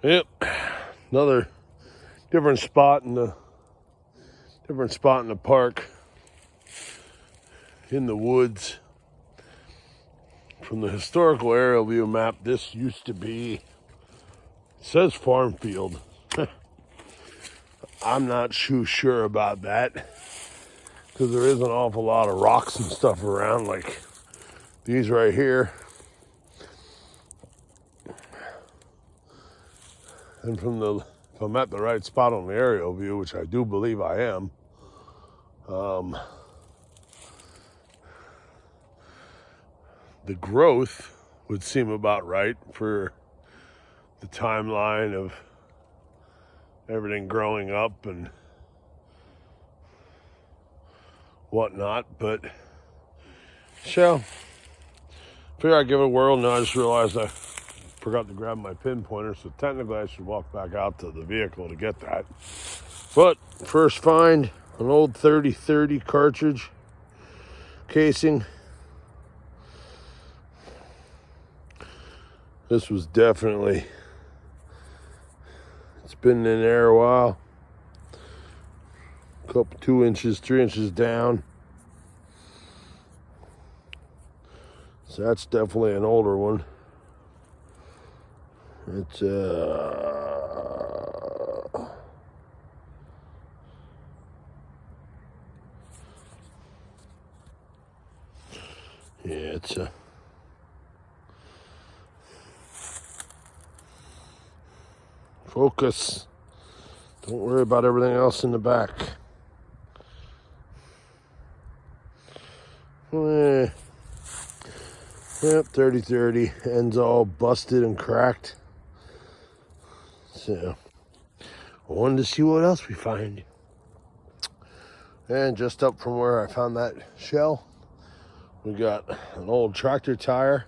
Yep, another different spot in the park, in the woods. From the historical aerial view map, this used to be, it says farm field. I'm not too sure about that, because there is an awful lot of rocks and stuff around, like these right here. And if I'm at the right spot on the aerial view, which I do believe I am, the growth would seem about right for the timeline of everything growing up and whatnot. But so, figure I'd give it a whirl. Now I just realized I forgot to grab my pinpointer, so technically I should walk back out to the vehicle to get that. But first find, an old 3030 cartridge casing. This was definitely, it's been in there a while. Couple 2 inches, 3 inches down. So that's definitely an older one. It's it's focus. Don't worry about everything else in the back. Yep, 3030. Ends all busted and cracked. So, I wanted to see what else we find. And just up from where I found that shell, we got an old tractor tire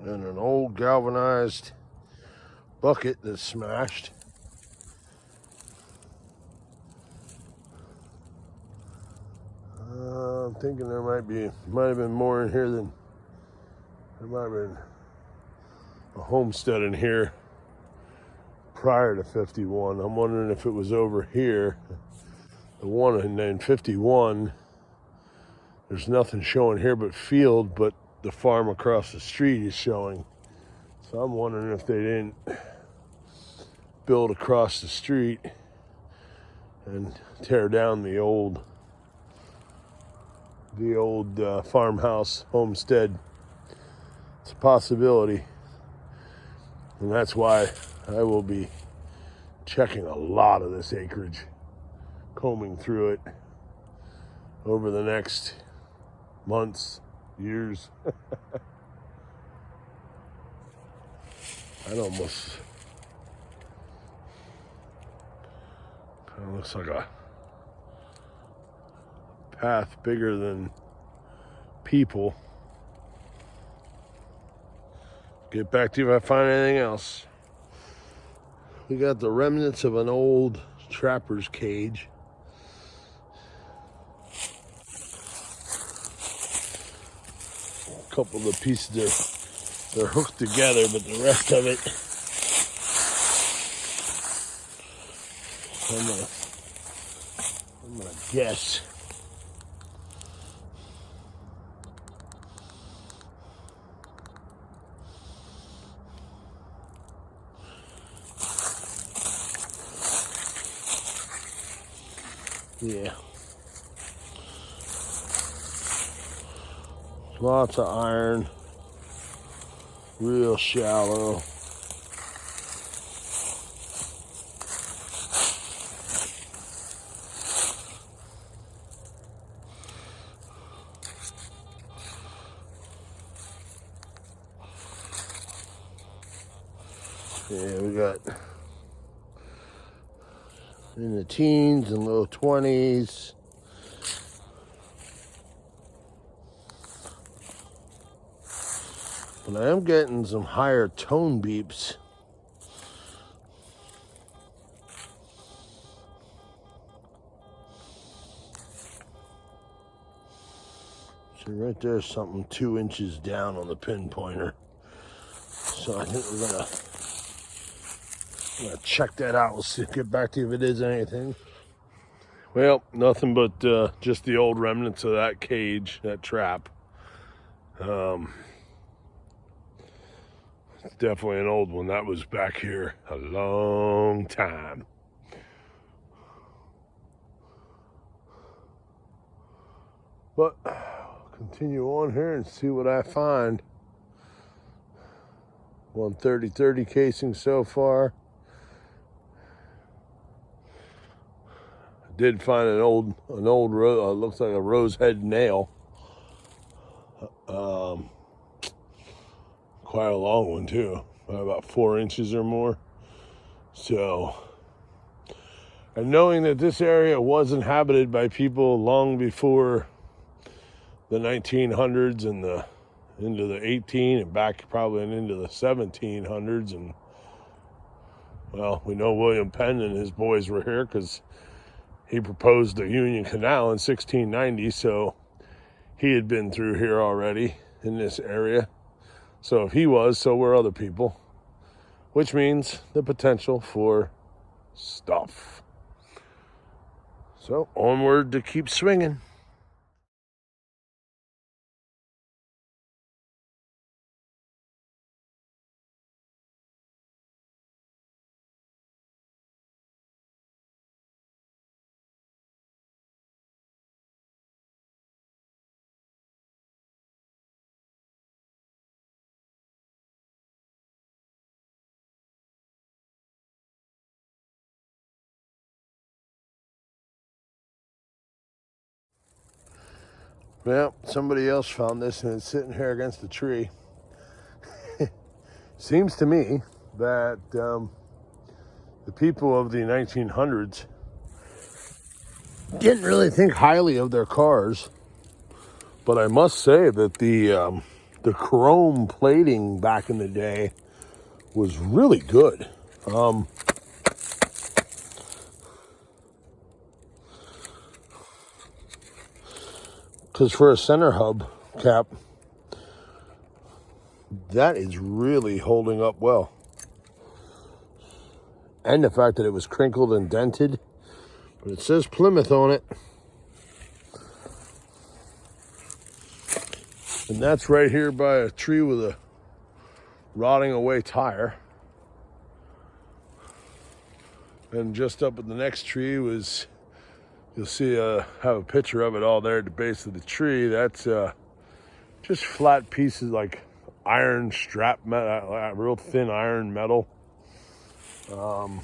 and an old galvanized bucket that's smashed. I'm thinking there might have been more in here than, there might have been a homestead in here prior to 51. I'm wondering if it was over here. The one in 51, there's nothing showing here but field, but the farm across the street is showing. So I'm wondering if they didn't build across the street and tear down the old farmhouse homestead. It's a possibility, and that's why I will be checking a lot of this acreage, combing through it over the next months, years. That almost kind of looks like a path bigger than people. Get back to you if I find anything else. We got the remnants of an old trapper's cage. A couple of the pieces they're hooked together, but the rest of it, I'm gonna guess. Yeah. Lots of iron. Real shallow. Yeah, we got in the teens and low 20s. But I am getting some higher tone beeps. So right there's something 2 inches down on the pinpointer. So I think we're gonna check that out. We'll see, get back to you if it is anything. Well, nothing but just the old remnants of that cage, that trap. It's definitely an old one. That was back here a long time. But I'll continue on here and see what I find. 130/30 casing so far. I did find an old looks like a rose head nail. Quite a long one too, about 4 inches or more. So, and knowing that this area was inhabited by people long before the 1900s and into the 18 and back probably into the 1700s, and well, we know William Penn and his boys were here because he proposed the Union Canal in 1690, so he had been through here already in this area. So if he was, so were other people, which means the potential for stuff. So onward to keep swinging. Well, somebody else found this and it's sitting here against the tree. Seems to me that the people of the 1900s didn't really think highly of their cars, but I must say that the chrome plating back in the day was really good. Because for a center hub cap, that is really holding up well. And the fact that it was crinkled and dented, but it says Plymouth on it. And that's right here by a tree with a rotting away tire. And just up at the next tree was, you'll see have a picture of it all there at the base of the tree. That's just flat pieces like iron strap metal, real thin iron metal. Wonder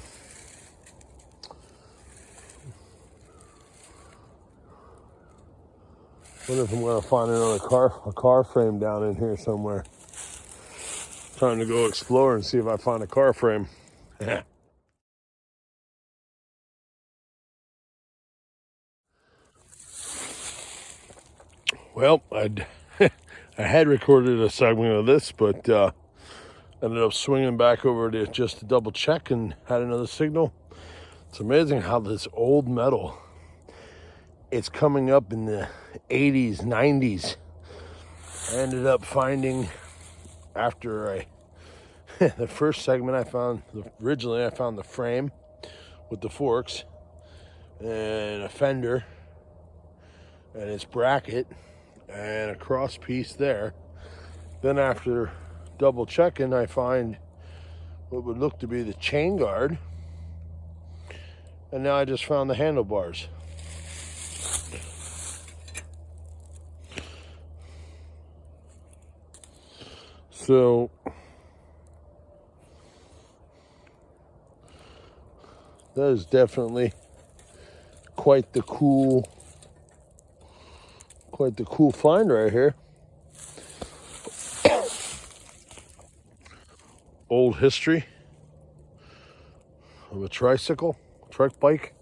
if I'm gonna find a car frame down in here somewhere. Trying to go explore and see if I find a car frame. Well, I had recorded a segment of this, but ended up swinging back over to just to double check and had another signal. It's amazing how this old metal, it's coming up in the 80s, 90s. I ended up finding, after the first segment I found, originally I found the frame with the forks and a fender and its bracket and a cross piece there. Then after double checking, I find what would look to be the chain guard, and now I just found the handlebars. So that is definitely quite the cool find right here. Old history of a trike bike.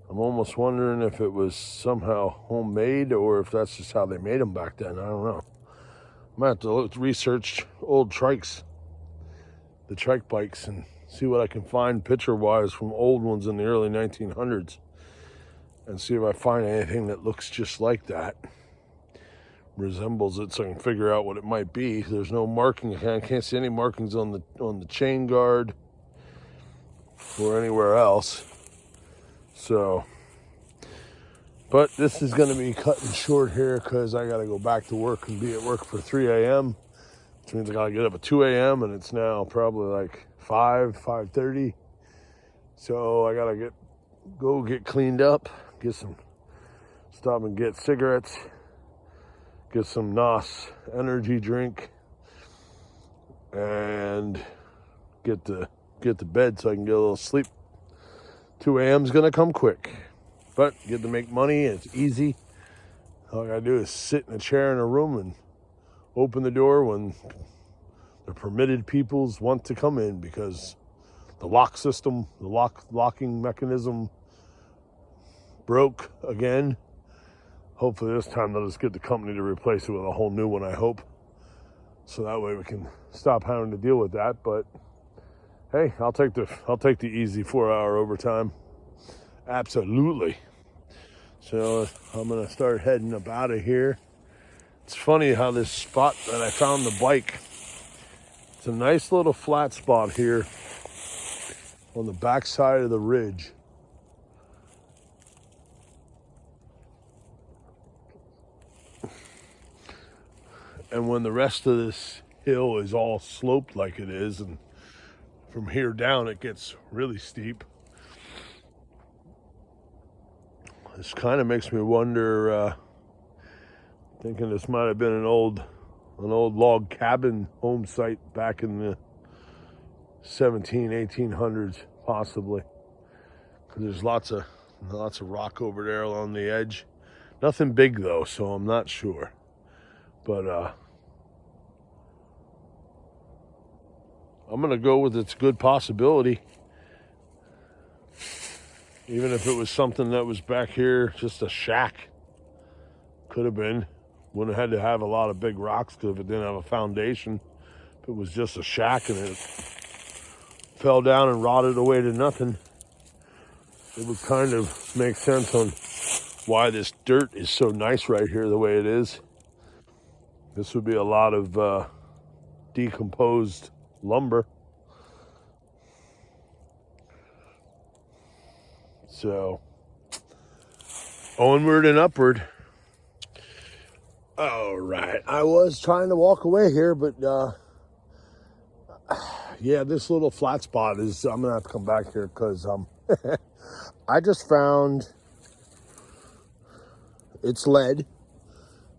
I'm almost wondering if it was somehow homemade or if that's just how they made them back then. I don't know. I'm gonna have to research old trikes, the trike bikes, and see what I can find picture-wise from old ones in the early 1900s, and see if I find anything that looks just like that. resembles it, so I can figure out what it might be. There's no marking. I can't see any markings on the chain guard or anywhere else. So, but this is going to be cutting short here because I got to go back to work and be at work for 3 a.m., which means I got to get up at 2 a.m. and it's now probably like 5:30. So I got to go get cleaned up, stop and get cigarettes, get some NOS energy drink, and get to bed so I can get a little sleep. 2 a.m. is going to come quick, but get to make money. It's easy. All I got to do is sit in a chair in a room and open the door when the permitted peoples want to come in, because the locking mechanism broke again. Hopefully this time they'll just get the company to replace it with a whole new one, I hope. So that way we can stop having to deal with that. But hey, I'll take the easy 4-hour overtime. Absolutely. So I'm gonna start heading up out of here. It's funny how this spot that I found the bike, it's a nice little flat spot here on the back side of the ridge. And when the rest of this hill is all sloped like it is, and from here down it gets really steep, this kind of makes me wonder, thinking this might have been an old log cabin home site back in the 1800s, possibly. Because there's lots of rock over there along the edge. Nothing big though, so I'm not sure. But I'm gonna go with it's a good possibility. Even if it was something that was back here, just a shack. Could have been. Wouldn't have had to have a lot of big rocks, because if it didn't have a foundation, if it was just a shack and it fell down and rotted away to nothing, it would kind of make sense on why this dirt is so nice right here the way it is. This would be a lot of decomposed lumber. So, onward and upward. All right, I was trying to walk away here, but yeah, this little flat spot is, I'm gonna have to come back here because I just found it's lead,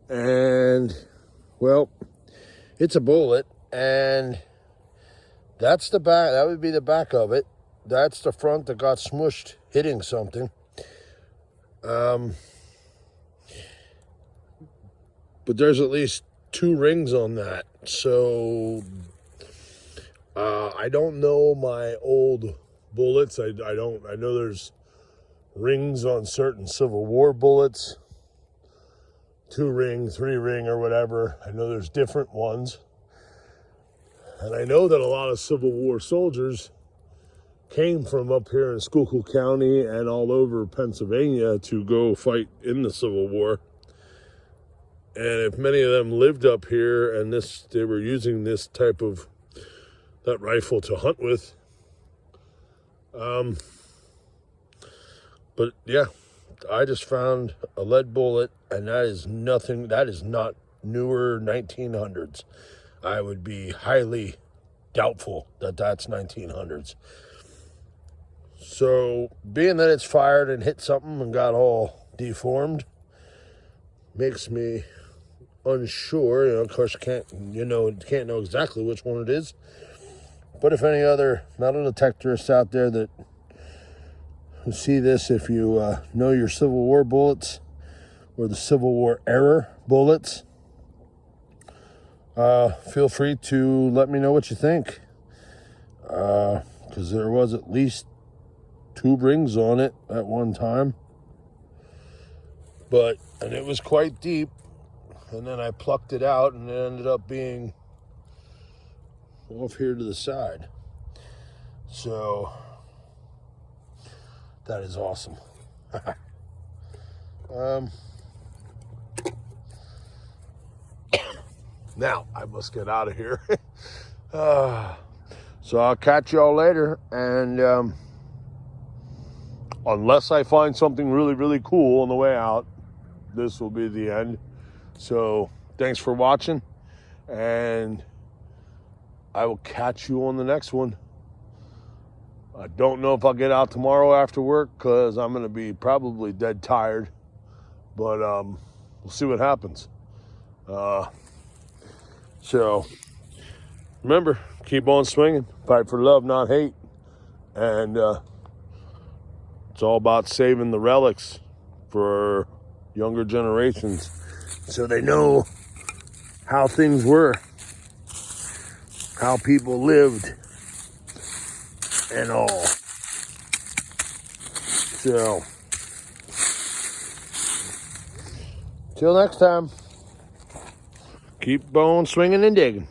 and well, it's a bullet, and that's the back. That would be the back of it. That's the front that got smushed hitting something. But there's at least 2 rings on that. So I don't know my old bullets. I know there's rings on certain Civil War bullets. 2 ring, 3 ring, or whatever. I know there's different ones. And I know that a lot of Civil War soldiers came from up here in Schuylkill County and all over Pennsylvania to go fight in the Civil War. And if many of them lived up here and they were using this type of, that rifle to hunt with. But yeah, I just found a lead bullet, and that is not newer 1900s. I would be highly doubtful that that's 1900s. So, being that it's fired and hit something and got all deformed, makes me unsure. Of course, can't know exactly which one it is. But if any other metal detectorists out there that who see this, if you know your Civil War bullets or the Civil War era bullets, feel free to let me know what you think. Because there was at least 2 rings on it at one time. And it was quite deep. And then I plucked it out, and it ended up being off here to the side. So that is awesome. Now I must get out of here. So I'll catch y'all later, and unless I find something really, really cool on the way out, this will be the end. So thanks for watching, and I will catch you on the next one. I don't know if I'll get out tomorrow after work because I'm going to be probably dead tired, but we'll see what happens. So remember, keep on swinging, fight for love, not hate, and it's all about saving the relics for younger generations so they know how things were, how people lived, and all. So, till next time, keep on swinging and digging.